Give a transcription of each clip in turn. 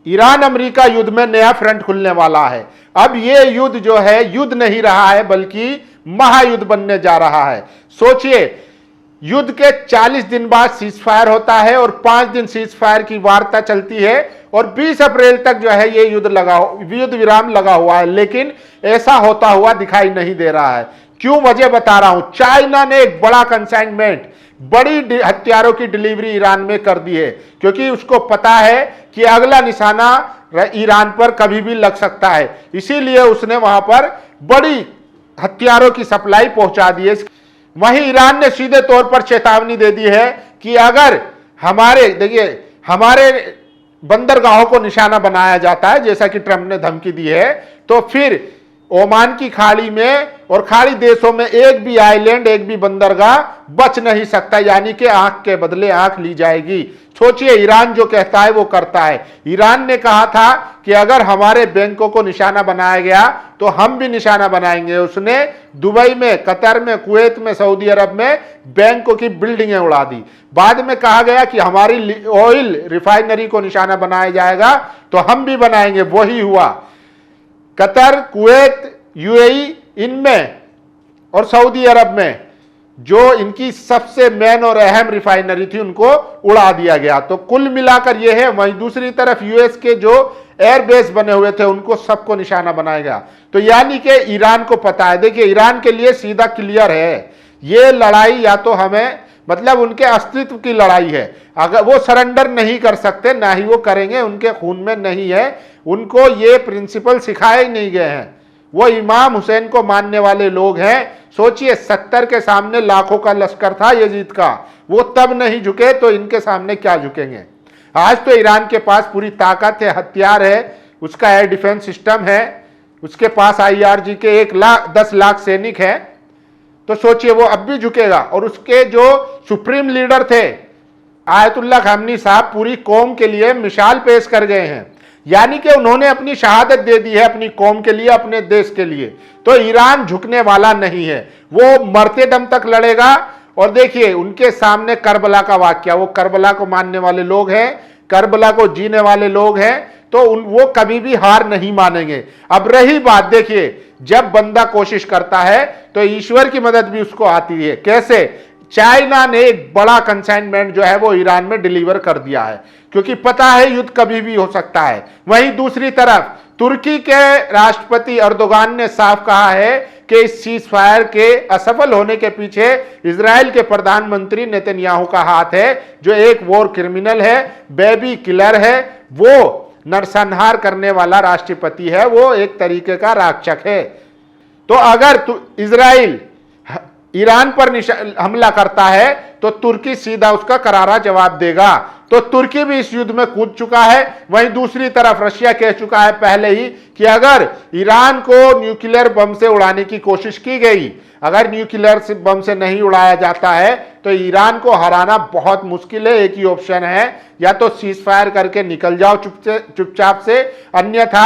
Iran America युद्ध में नया फ्रंट खुलने वाला है। अब ये युद्ध जो है युद्ध नहीं रहा है बल्कि महायुद्ध बनने जा रहा है। सोचिए, युद्ध के 40 दिन बाद सीज फायर होता है और 5 दिन सीज फायर की वार्ता चलती है और 20 अप्रैल तक जो है ये युद्ध विराम लगा हुआ है, लेकिन ऐसा होता हुआ दिखाई नहीं दे रहा है। क्यों, वजह बता रहा हूं। चाइना ने एक बड़ा कंसाइनमेंट, बड़ी हथियारों की डिलीवरी ईरान में कर दी है, क्योंकि उसको पता है कि अगला निशाना ईरान पर कभी भी लग सकता है। इसीलिए उसने वहां पर बड़ी हथियारों की सप्लाई पहुंचा दी है। वहीं ईरान ने सीधे तौर पर चेतावनी दे दी है कि अगर हमारे बंदरगाहों को निशाना बनाया जाता है, जैसा कि ट्रंप ने धमकी दी है, तो फिर ओमान की खाड़ी में और खाड़ी देशों में एक भी आइलैंड, एक भी बंदरगाह बच नहीं सकता, यानी कि आंख के बदले आंख ली जाएगी। सोचिए, ईरान जो कहता है वो करता है। ईरान ने कहा था कि अगर हमारे बैंकों को निशाना बनाया गया तो हम भी निशाना बनाएंगे। उसने दुबई में, कतर में, कुवैत में, सऊदी अरब में बैंकों की बिल्डिंगें उड़ा दी। बाद में कहा गया कि हमारी ऑयल रिफाइनरी को निशाना बनाया जाएगा तो हम भी बनाएंगे। वही हुआ। कतर, कुवैत, यूएई, इनमें और सऊदी अरब में जो इनकी सबसे मेन और अहम रिफाइनरी थी उनको उड़ा दिया गया। तो कुल मिलाकर यह है। वहीं दूसरी तरफ यूएस के जो एयरबेस बने हुए थे उनको सबको निशाना बनाया गया। तो यानी कि ईरान को पता है। देखिए, ईरान के लिए सीधा क्लियर है, ये लड़ाई या तो हमें, मतलब उनके अस्तित्व की लड़ाई है। अगर वो सरेंडर नहीं कर सकते, ना ही वो करेंगे, उनके खून में नहीं है। उनको ये प्रिंसिपल सिखाए ही नहीं गए हैं। वो इमाम हुसैन को मानने वाले लोग हैं। सोचिए, 70 के सामने लाखों का लश्कर था यजीद का, वो तब नहीं झुके तो इनके सामने क्या झुकेंगे। आज तो ईरान के पास पूरी ताकत है, हथियार है, उसका एयर डिफेंस सिस्टम है, उसके पास IRG के 10 लाख सैनिक हैं। तो सोचिए, वो अब भी झुकेगा। और उसके जो सुप्रीम लीडर थे आयतुल्लाह खामनी साहब, पूरी कौम के लिए मिसाल पेश कर गए हैं, यानी कि उन्होंने अपनी शहादत दे दी है अपनी कौम के लिए, अपने देश के लिए। तो ईरान झुकने वाला नहीं है, वो मरते दम तक लड़ेगा। और देखिए, उनके सामने करबला का वाकया, वो करबला को मानने वाले लोग हैं, करबला को जीने वाले लोग हैं, तो वो कभी भी हार नहीं मानेंगे। अब रही बात, देखिए, जब बंदा कोशिश करता है तो ईश्वर की मदद भी उसको आती है। कैसे? चाइना ने एक बड़ा कंसाइनमेंट जो है वो ईरान में डिलीवर कर दिया है, क्योंकि पता है युद्ध कभी भी हो सकता है। वहीं दूसरी तरफ तुर्की के राष्ट्रपति अर्दोगान ने साफ कहा है कि इस सीज फायर के असफल होने के पीछे इजराइल के प्रधानमंत्री नेतन्याहू का हाथ है, जो एक वॉर क्रिमिनल है, बेबी किलर है, वो नरसंहार करने वाला राष्ट्रपति है, वो एक तरीके का राक्षस है। तो अगर इजराइल ईरान पर हमला करता है तो तुर्की सीधा उसका करारा जवाब देगा। तो तुर्की भी इस युद्ध में कूद चुका है। वहीं दूसरी तरफ रशिया कह चुका है पहले ही कि अगर ईरान को न्यूक्लियर बम से उड़ाने की कोशिश की गई, अगर न्यूक्लियर बम से नहीं उड़ाया जाता है तो ईरान को हराना बहुत मुश्किल है। एक ही ऑप्शन है, या तो सीज फायर करके निकल जाओ चुपचाप से, अन्यथा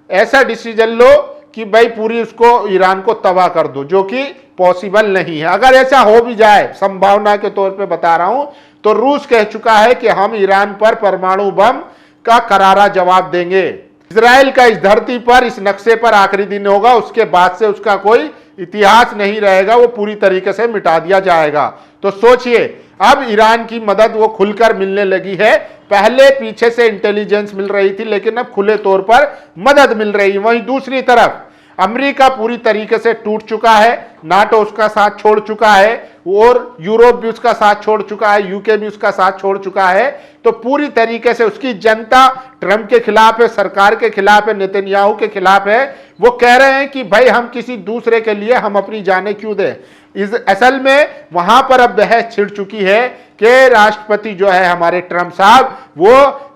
ऐसा डिसीजन लो कि भाई पूरी उसको ईरान को तबाह कर दो, जो कि पॉसिबल नहीं है। अगर ऐसा हो भी जाए, संभावना के तौर पे बता रहा हूं, तो रूस कह चुका है कि हम ईरान पर परमाणु बम का करारा जवाब देंगे। इजराइल का इस धरती पर, इस नक्शे पर आखिरी दिन होगा, उसके बाद से उसका कोई इतिहास नहीं रहेगा, वो पूरी तरीके से मिटा दिया जाएगा। तो सोचिए, अब ईरान की मदद वो खुलकर मिलने लगी है। पहले पीछे से इंटेलिजेंस मिल रही थी, लेकिन अब खुले तौर पर मदद मिल रही है। वहीं दूसरी तरफ अमेरिका पूरी तरीके से टूट चुका है, नाटो उसका साथ छोड़ चुका है और यूरोप भी उसका साथ छोड़ चुका है, यूके भी उसका साथ छोड़ चुका है। तो पूरी तरीके से उसकी जनता ट्रंप के खिलाफ है, सरकार के खिलाफ है, नेतन्याहू के खिलाफ है। वो कह रहे हैं कि भाई हम किसी दूसरे के लिए हम अपनी जानें क्यों दें। असल में वहां पर अब बहस छिड़ चुकी है कि राष्ट्रपति जो है हमारे ट्रंप साहब, वो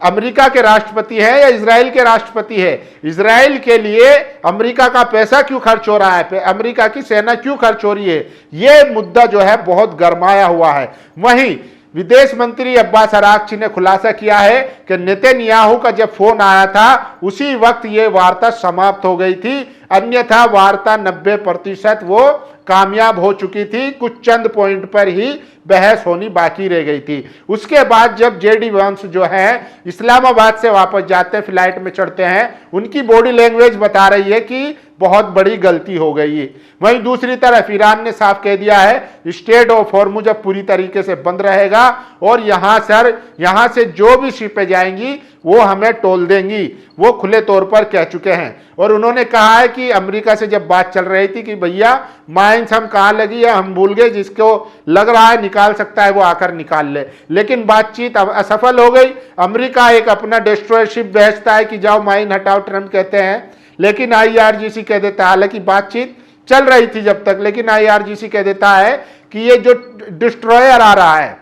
अमेरिका के राष्ट्रपति है या इजराइल के राष्ट्रपति है। इजराइल के लिए अमेरिका का पैसा क्यों खर्च हो रहा है, अमेरिका की सेना क्यों खर्च हो रही है, यह मुद्दा जो है बहुत गरमाया हुआ है। वहीं विदेश मंत्री अब्बास अरागची ने खुलासा किया है कि नेतन्याहू का जब फोन आया था उसी वक्त यह वार्ता समाप्त हो गई थी। अन्यथा वार्ता 90% वो कामयाब हो चुकी थी, कुछ चंद पॉइंट पर ही बहस होनी बाकी रह गई थी। उसके बाद जब जेडी वंश जो है इस्लामाबाद से वापस जाते हैं, फ्लाइट में चढ़ते हैं, उनकी बॉडी लैंग्वेज बता रही है कि बहुत बड़ी गलती हो गई। वहीं दूसरी तरफ ईरान ने साफ कह दिया है स्ट्रेट ऑफ हॉर्मुज अब पूरी तरीके से बंद रहेगा और यहां से जो भी शिपें जाएंगी वो हमें टोल देंगी, वो खुले तौर पर कह चुके हैं। और उन्होंने कहा है कि अमेरिका से जब बात चल रही थी कि भैया माइंस हम कहाँ लगी है हम भूल गए, जिसको लग रहा है निकाल सकता है वो आकर निकाल ले, लेकिन बातचीत अब असफल हो गई। अमेरिका एक अपना डिस्ट्रॉयर शिप भेजता है कि जाओ माइन हटाओ, ट्रंप कहते हैं, लेकिन IRGC कह देता है, हालांकि बातचीत चल रही थी जब तक, लेकिन IRGC कह देता है कि ये जो डिस्ट्रॉयर आ रहा है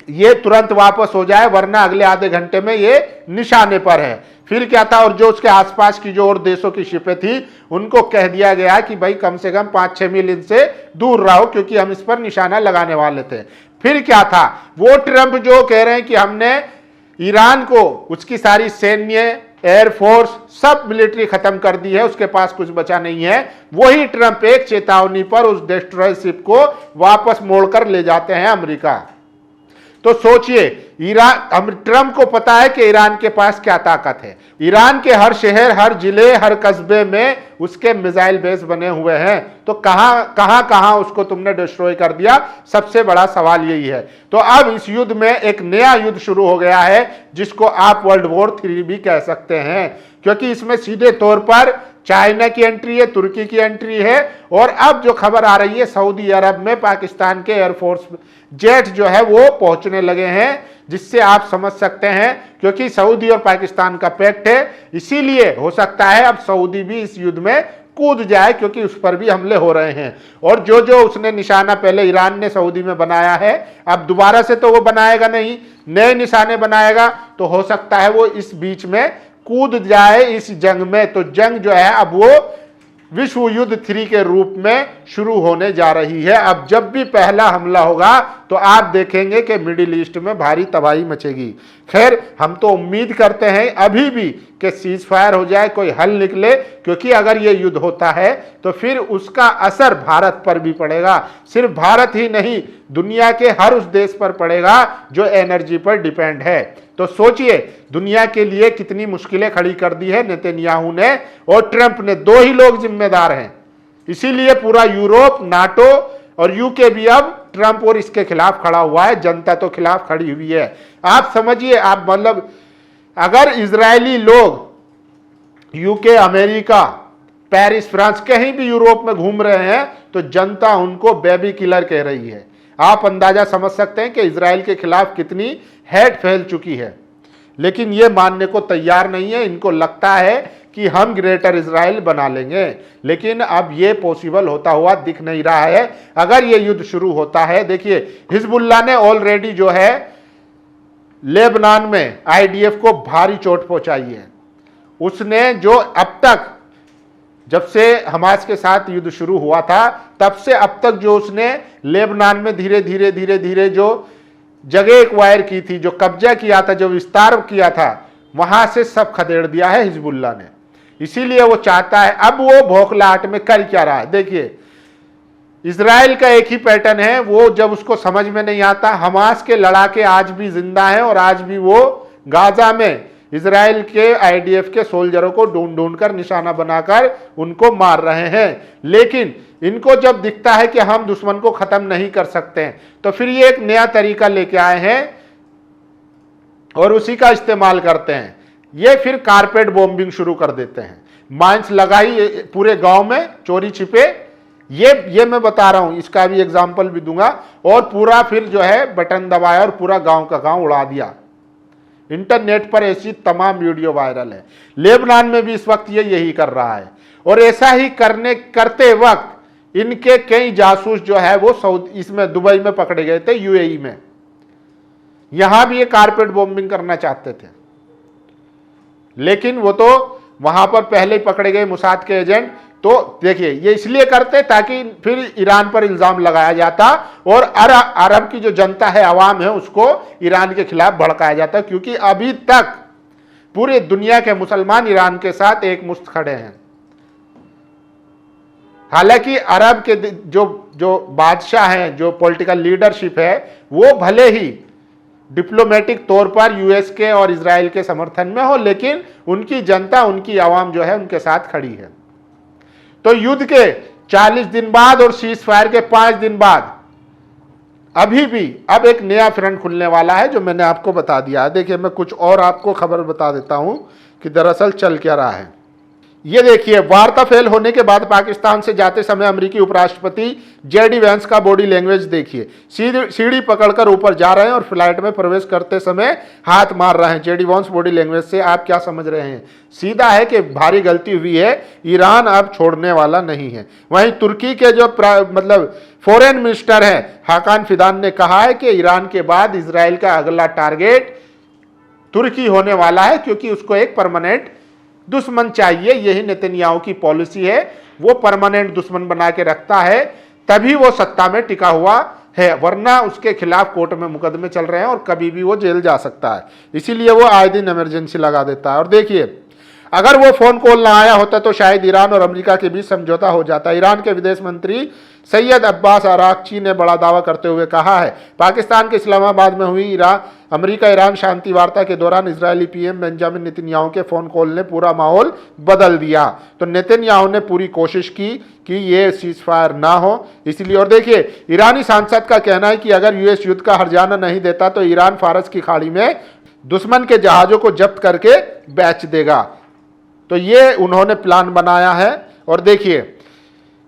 ये तुरंत वापस हो जाए वरना अगले आधे घंटे में ये निशाने पर है। फिर क्या था, और जो उसके आसपास की जो और देशों की शिपें थी उनको कह दिया गया कि भाई कम से कम 5-6 मील इनसे दूर रहो क्योंकि हम इस पर निशाना लगाने वाले थे। फिर क्या था, वो ट्रंप जो कह रहे हैं कि हमने ईरान को उसकी सारी सैन्य एयरफोर्स सब मिलिट्री खत्म कर दी है, उसके पास कुछ बचा नहीं है, वही ट्रंप एक चेतावनी पर उस डिस्ट्रॉयर शिप को वापस मोड़कर ले जाते हैं अमेरिका। तो सोचिए, ट्रंप को पता है कि ईरान के पास क्या ताकत है। ईरान के हर शहर, हर जिले, हर कस्बे में उसके मिसाइल बेस बने हुए हैं, तो कहां उसको तुमने डिस्ट्रॉय कर दिया, सबसे बड़ा सवाल यही है। तो अब इस युद्ध में एक नया युद्ध शुरू हो गया है जिसको आप वर्ल्ड वॉर 3 भी कह सकते हैं, क्योंकि इसमें सीधे तौर पर चाइना की एंट्री है, तुर्की की एंट्री है, और अब जो खबर आ रही है सऊदी अरब में पाकिस्तान के एयरफोर्स जेट जो है वो पहुंचने लगे हैं, जिससे आप समझ सकते हैं, क्योंकि सऊदी और पाकिस्तान का पैक्ट है, इसीलिए हो सकता है अब सऊदी भी इस युद्ध में कूद जाए क्योंकि उस पर भी हमले हो रहे हैं। और जो जो उसने निशाना पहले ईरान ने सऊदी में बनाया है, अब दोबारा से तो वो बनाएगा नहीं, नए निशाने बनाएगा, तो हो सकता है वो इस बीच में कूद जाए इस जंग में। तो जंग जो है अब वो विश्व युद्ध 3 के रूप में शुरू होने जा रही है। अब जब भी पहला हमला होगा तो आप देखेंगे कि मिडिल ईस्ट में भारी तबाही मचेगी। खैर, हम तो उम्मीद करते हैं अभी भी कि सीज फायर हो जाए, कोई हल निकले, क्योंकि अगर ये युद्ध होता है तो फिर उसका असर भारत पर भी पड़ेगा। सिर्फ भारत ही नहीं, दुनिया के हर उस देश पर पड़ेगा जो एनर्जी पर डिपेंड है। तो सोचिए, दुनिया के लिए कितनी मुश्किलें खड़ी कर दी है नेतन्याहू ने और ट्रंप ने, 2 ही लोग जिम्मेदार हैं। इसीलिए पूरा यूरोप, नाटो और यूके भी अब ट्रंप और इसके खिलाफ खड़ा हुआ है, जनता तो खिलाफ खड़ी हुई है। आप समझिए, आप मतलब अगर इजरायली लोग यूके, अमेरिका, पेरिस, फ्रांस कहीं भी यूरोप में घूम रहे हैं तो जनता उनको बेबी किलर कह रही है। आप अंदाजा समझ सकते हैं कि इजराइल के खिलाफ कितनी हेट फैल चुकी है, लेकिन ये मानने को तैयार नहीं है। इनको लगता है कि हम ग्रेटर इजराइल बना लेंगे, लेकिन अब ये पॉसिबल होता हुआ दिख नहीं रहा है। अगर ये युद्ध शुरू होता है, देखिए हिजबुल्लाह ने ऑलरेडी जो है लेबनान में IDF को भारी चोट पहुंचाई है। उसने जो अब तक, जब से हमास के साथ युद्ध शुरू हुआ था तब से अब तक जो उसने लेबनान में धीरे धीरे जो जगह एक्वायर की थी, जो कब्जा किया था, जो विस्तार किया था, वहां से सब खदेड़ दिया है हिजबुल्लाह ने। इसीलिए वो चाहता है, अब वो भौखलाहट में कर क्या रहा है। देखिए, इजराइल का एक ही पैटर्न है, वो जब उसको समझ में नहीं आता, हमास के लड़ाके आज भी जिंदा हैं और आज भी वो गाजा में इजराइल के IDF के सोल्जरों को ढूंढ कर निशाना बनाकर उनको मार रहे हैं। लेकिन इनको जब दिखता है कि हम दुश्मन को खत्म नहीं कर सकते हैं, तो फिर ये एक नया तरीका लेके आए हैं और उसी का इस्तेमाल करते हैं। ये फिर कारपेट बॉम्बिंग शुरू कर देते हैं, माइंस लगाई पूरे गांव में चोरी छिपे। ये मैं बता रहा हूं, इसका भी एग्जाम्पल भी दूंगा। और पूरा फिर जो है बटन दबाया और पूरा गांव का गांव उड़ा दिया। इंटरनेट पर ऐसी तमाम वीडियो वायरल है। लेबनान में भी इस वक्त ये यही कर रहा है। और ऐसा ही करते वक्त इनके कई जासूस जो है वो इसमें दुबई में पकड़े गए थे, UAE में। यहां भी ये कारपेट बॉम्बिंग करना चाहते थे, लेकिन वो तो वहां पर पहले ही पकड़े गए मुसाद के एजेंट। तो देखिए, ये इसलिए करते ताकि फिर ईरान पर इल्जाम लगाया जाता और अरब की जो जनता है, अवाम है, उसको ईरान के खिलाफ भड़काया जाता, क्योंकि अभी तक पूरे दुनिया के मुसलमान ईरान के साथ एक मुश्त खड़े हैं। हालांकि अरब के जो जो बादशाह हैं, जो पॉलिटिकल लीडरशिप है, वो भले ही डिप्लोमेटिक तौर पर यूएस के और इजराइल के समर्थन में हो, लेकिन उनकी जनता, उनकी आवाम जो है उनके साथ खड़ी है। तो युद्ध के 40 दिन बाद और सीज फायर के 5 दिन बाद अभी भी अब एक नया फ्रंट खुलने वाला है, जो मैंने आपको बता दिया है। देखिए, मैं कुछ और आपको खबर बता देता हूं कि दरअसल चल क्या रहा है। ये देखिए, वार्ता फेल होने के बाद पाकिस्तान से जाते समय अमेरिकी उपराष्ट्रपति जेडी वैंस का बॉडी लैंग्वेज देखिए। सीढ़ी पकड़कर ऊपर जा रहे हैं और फ्लाइट में प्रवेश करते समय हाथ मार रहे हैं। जेडी वैंस बॉडी लैंग्वेज से आप क्या समझ रहे हैं? सीधा है कि भारी गलती हुई है, ईरान अब छोड़ने वाला नहीं है। वहीं तुर्की के जो फॉरेन मिनिस्टर हैं हाकान फिदान ने कहा है कि ईरान के बाद इजराइल का अगला टारगेट तुर्की होने वाला है, क्योंकि उसको एक परमानेंट दुश्मन चाहिए। यही नेतन्याहू की पॉलिसी है, वो परमानेंट दुश्मन बना के रखता है, तभी वो सत्ता में टिका हुआ है, वरना उसके खिलाफ कोर्ट में मुकदमे चल रहे हैं और कभी भी वो जेल जा सकता है। इसीलिए वो आए दिन इमरजेंसी लगा देता है। और देखिए, अगर वो फोन कॉल ना आया होता तो शायद ईरान और अमेरिका के बीच समझौता हो जाता। ईरान के विदेश मंत्री सैयद अब्बास अराक्ची ने बड़ा दावा करते हुए कहा है, पाकिस्तान के इस्लामाबाद में हुई अमेरिका ईरान शांति वार्ता के दौरान इजरायली पीएम बेंजामिन नेतन्याहू के फोन कॉल ने पूरा माहौल बदल दिया। तो नेतन्याहू ने पूरी कोशिश की कि ये सीज फायर ना हो, इसलिए। और देखिए, ईरानी सांसद का कहना है कि अगर यूएस युद्ध का हर्जाना नहीं देता तो ईरान फारस की खाड़ी में दुश्मन के जहाजों को जब्त करके बेच देगा। तो ये उन्होंने प्लान बनाया है। और देखिए,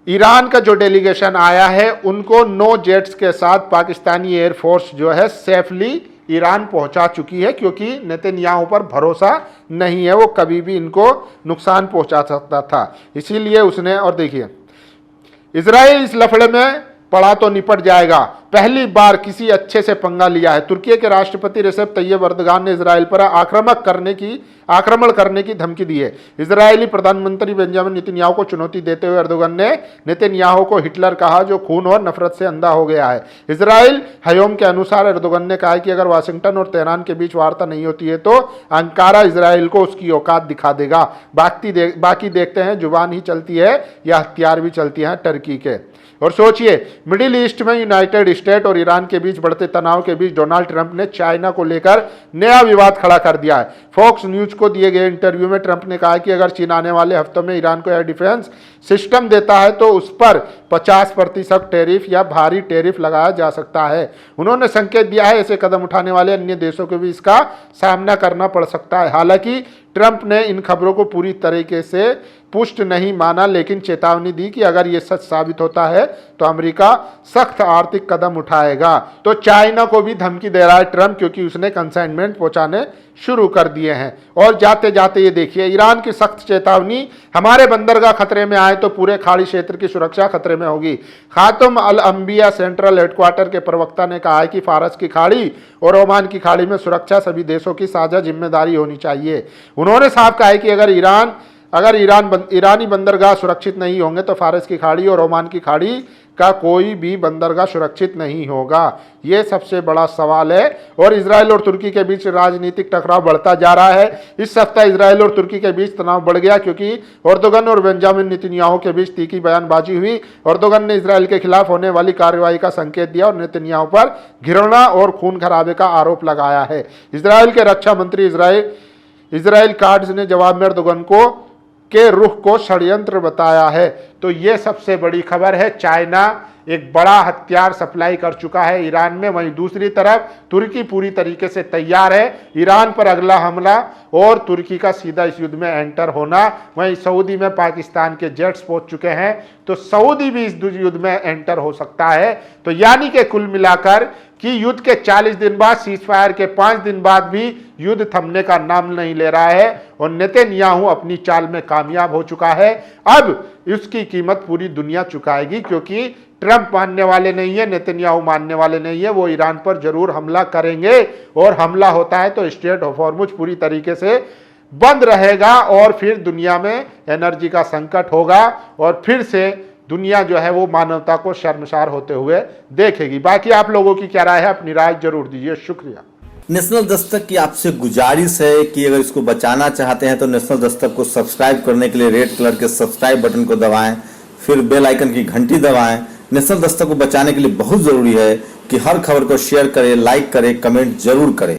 ईरान का जो डेलीगेशन आया है, उनको 9 जेट्स के साथ पाकिस्तानी एयरफोर्स जो है सेफली ईरान पहुंचा चुकी है, क्योंकि नेतन्याहू पर भरोसा नहीं है, वो कभी भी इनको नुकसान पहुंचा सकता था, इसीलिए उसने। और देखिए, इजराइल इस लफड़े में पड़ा तो निपट जाएगा, पहली बार किसी अच्छे से पंगा लिया है। तुर्की के राष्ट्रपति रेसेप तैयब अर्दगान ने इजराइल पर आक्रमण करने की धमकी दी है। इजरायली प्रधानमंत्री बेंजामिन नेतन्याहू को चुनौती देते हुए अर्दोगन ने नेतन्याहू को हिटलर कहा, जो खून और नफरत से अंधा हो गया है। इजराइल हयोम के अनुसार अर्दोगन ने कहा कि अगर वाशिंगटन और तेहरान के बीच वार्ता नहीं होती है तो अंकारा इजराइल को उसकी औकात दिखा देगा। बाकी देखते हैं जुबान ही चलती है या हथियार भी चलती हैं टर्की के। और सोचिए, मिडिल ईस्ट में यूनाइटेड स्टेट और ईरान के बीच बढ़ते तनाव के बीच डोनाल्ड ट्रंप ने चाइना को लेकर नया विवाद खड़ा कर दिया है। फॉक्स न्यूज को दिए गए इंटरव्यू में ट्रंप ने कहा कि अगर चीन आने वाले हफ्तों में ईरान को एयर डिफेंस सिस्टम देता है तो उस पर 50% टैरिफ या भारी टैरिफ लगाया जा सकता है। उन्होंने संकेत दिया है ऐसे कदम उठाने वाले अन्य देशों को भी इसका सामना करना पड़ सकता है। हालांकि ट्रंप ने इन खबरों को पूरी तरीके से पुष्ट नहीं माना, लेकिन चेतावनी दी कि अगर ये सच साबित होता है तो अमेरिका सख्त आर्थिक कदम उठाएगा। तो चाइना को भी धमकी दे रहा है ट्रंप, क्योंकि उसने कंसाइनमेंट पहुंचाने शुरू कर दिए हैं। और जाते जाते ये देखिए, ईरान की सख्त चेतावनी, हमारे बंदरगाह खतरे में आए तो पूरे खाड़ी क्षेत्र की सुरक्षा खतरे में होगी। खातुम अल अंबिया सेंट्रल हेडक्वार्टर के प्रवक्ता ने कहा है कि फारस की खाड़ी और ओमान की खाड़ी में सुरक्षा सभी देशों की साझा जिम्मेदारी होनी चाहिए। उन्होंने साफ कहा है कि अगर ईरानी बंदरगाह सुरक्षित नहीं होंगे तो फारस की खाड़ी और ओमान की खाड़ी का कोई भी बंदरगाह सुरक्षित नहीं होगा। ये सबसे बड़ा सवाल है। और इजराइल और तुर्की के बीच राजनीतिक टकराव बढ़ता जा रहा है। इस सप्ताह इजराइल और तुर्की के बीच तनाव बढ़ गया, क्योंकि अर्दोगन और बेंजामिन नेतन्याहू के बीच तीखी बयानबाजी हुई। अर्दोगन ने इजराइल के खिलाफ होने वाली कार्रवाई का संकेत दिया और नेतन्याहू पर घृणा और खून खराबे का आरोप लगाया है। इजराइल के रक्षा मंत्री इजराइल काट्ज ने जवाब में अर्दोगन के रुख को षड्यंत्र बताया है। तो ये सबसे बड़ी खबर है, चाइना एक बड़ा हथियार सप्लाई कर चुका है ईरान में। वहीं दूसरी तरफ तुर्की पूरी तरीके से तैयार है ईरान पर अगला हमला और तुर्की का सीधा इस युद्ध में एंटर होना। वहीं सऊदी में पाकिस्तान के जेट्स पहुंच चुके हैं, तो सऊदी भी इस युद्ध में एंटर हो सकता है। तो यानी कि कुल मिलाकर कि युद्ध के 40 दिन बाद, सीज फायर के 5 दिन बाद भी युद्ध थमने का नाम नहीं ले रहा है और नेतन्याहू अपनी चाल में कामयाब हो चुका है। अब इसकी कीमत पूरी दुनिया चुकाएगी, क्योंकि ट्रंप मानने वाले नहीं है, नेतन्याहू मानने वाले नहीं है। वो ईरान पर जरूर हमला करेंगे और हमला होता है तो स्ट्रेट ऑफ हॉर्मुज पूरी तरीके से बंद रहेगा और फिर दुनिया में एनर्जी का संकट होगा और फिर से दुनिया जो है वो मानवता को शर्मसार होते हुए देखेगी। बाकी आप लोगों की क्या राय है, अपनी राय जरूर दीजिए। शुक्रिया। नेशनल दस्तक की आपसे गुजारिश है कि अगर इसको बचाना चाहते हैं तो नेशनल दस्तक को सब्सक्राइब करने के लिए रेड कलर के सब्सक्राइब बटन को दबाएं, फिर बेल आइकन की घंटी दबाएं। नेशनल दस्तक को बचाने के लिए बहुत जरूरी है कि हर खबर को शेयर करें, लाइक करें, कमेंट जरूर करें।